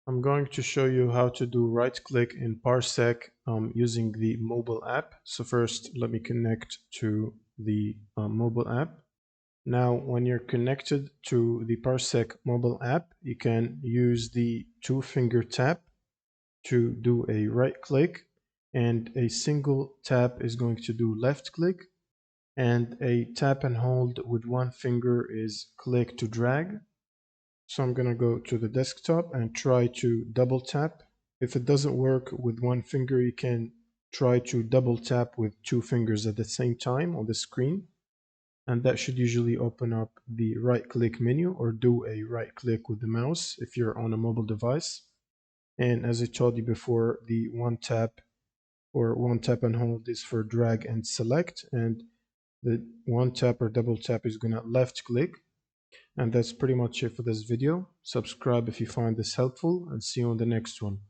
I'm going to show you how to do right click in Parsec using the mobile app. So first let me connect to the mobile app. Now when you're connected to the Parsec mobile app, you can use the two-finger tap to do a right click, and a single tap is going to do left click, and a tap and hold with one finger is click to drag. So I'm going to go to the desktop and try to double tap. If it doesn't work with one finger, you can try to double tap with two fingers at the same time on the screen. And that should usually open up the right click menu, or do a right click with the mouse if you're on a mobile device. And as I told you before, the one tap or one tap and hold is for drag and select, and the one tap or double tap is going to left click. And that's pretty much it for this video. Subscribe if you find this helpful, and see you on the next one.